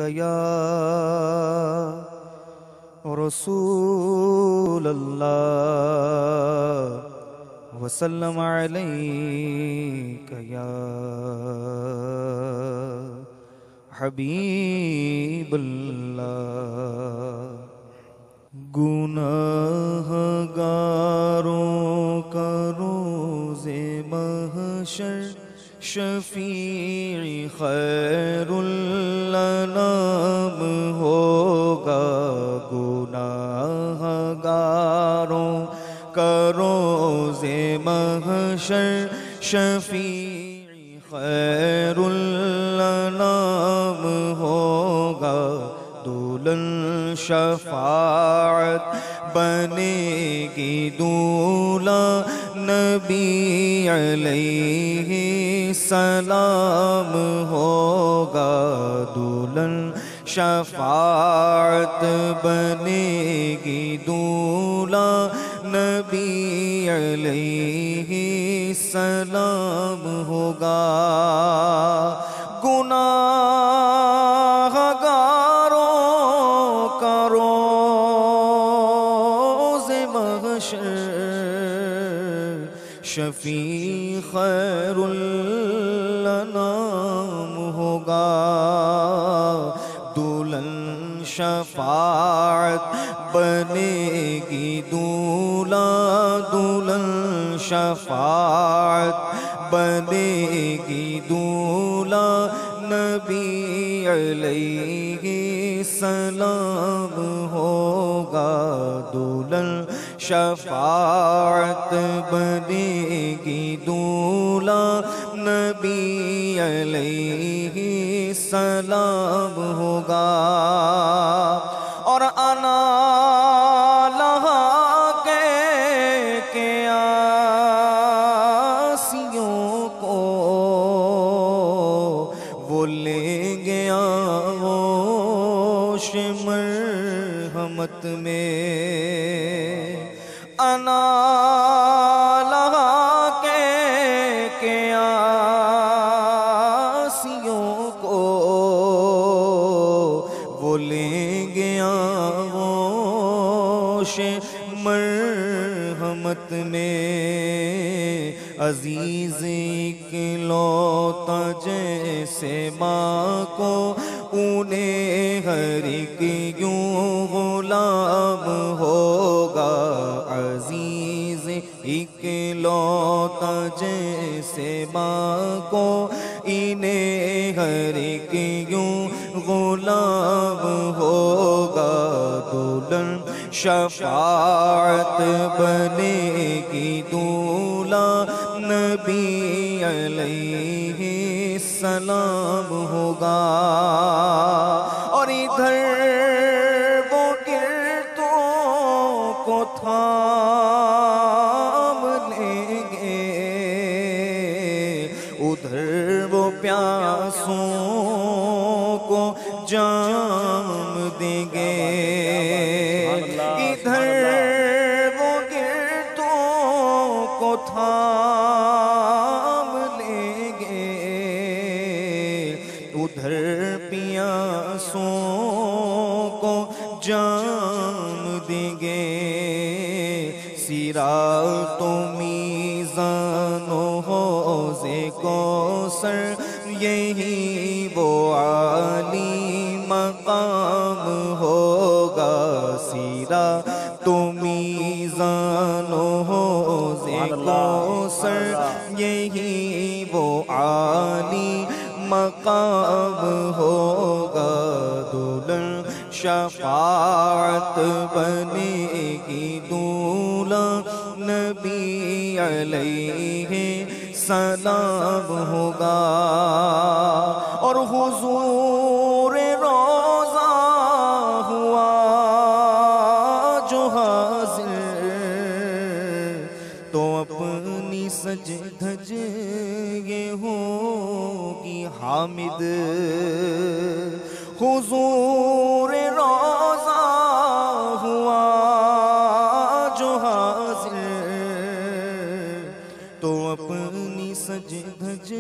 یا رسول اللہ وسلم علیک یا حبیب اللہ۔ گناہگاروں کا روز محشر شفیع خیر الانام ہوگا۔ گناہگاروں کا روز محشر شفیع خیر الانام ہوگا۔ دولن شفاعت بنے گی دولہا نبی علیہ السلام ہوگا۔ دولہن شفاعت بنے گی دولہا نبی علیہ السلام ہوگا۔ گناہگاروں کا روز محشر شفیع خیر الانام ہوگا۔ دولہن شفاعت بنے گی دولہا، دولہن شفاعت بنے گی دولہا نبی علیہ السلام ہوگا۔ دولہن شفاعت بنے گی دولہا نبی علیہ السلام ہوگا۔ اور انا لہا کہہ کے آسیوں کو وہ لیں گے آغوش مرحمت میں۔ انا لہا کہہ کے آسیوں کو وہ لیں گے آغوش مرحمت میں۔ عزیز اکلوتا جیسے ماں کو انہیں ہر ایک یوں غلام ہوگا۔ عزیز اکلوتا جیسے ماں کو انہیں ہر ایک یوں غلام ہوگا۔ دولہن شفاعت بنے گی دولہا نبی علیہ السلام ہوگا۔ اور ادھر وہ گرتوں کو تھام لیں گے، ادھر وہ پیاسوں کو جام دیں گے۔ ادھر وہ گرتوں کو تھام لیں گے، ادھر پیاسوں کو جام دیں گے۔ صراط و میزان و حوض کوثر یہی وہ عالی مقام ہوگا۔ صراط و میزان و حوض کوثر یہی وہ عالی مقام ہوگا۔ دولہن شفاعت بنے گی دولہا نبی علیہ السلام ہوگا۔ اور حضور روضہ ہوا جو حاضر تو اپنی سج دھج یہ ہوگی حامد۔ حضور روضہ ہوا جو حاضر تو اپنی سج دھج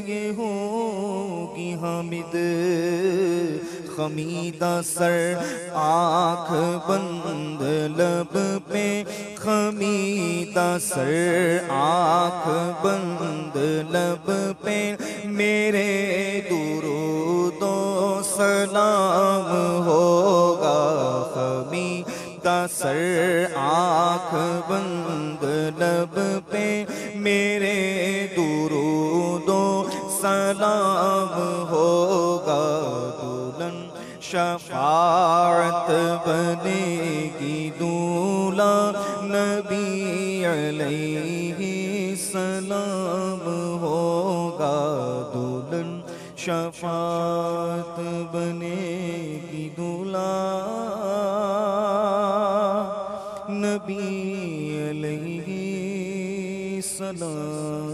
یہ ہوگی حامد۔ خمیدہ سر آنکھ بند لب پہ خمیدہ سر آنکھ بند لب پہ میرے درود و سلام ہوگا خمیدہ سر آنکھ بند لب پہ میرے درود و سلام ہوگا دلہن شفاعت بنے گی دولہا نبی علیہ السلام ہوگا دلہن شفاعت بنے گی دولہا نبی علیہ السلام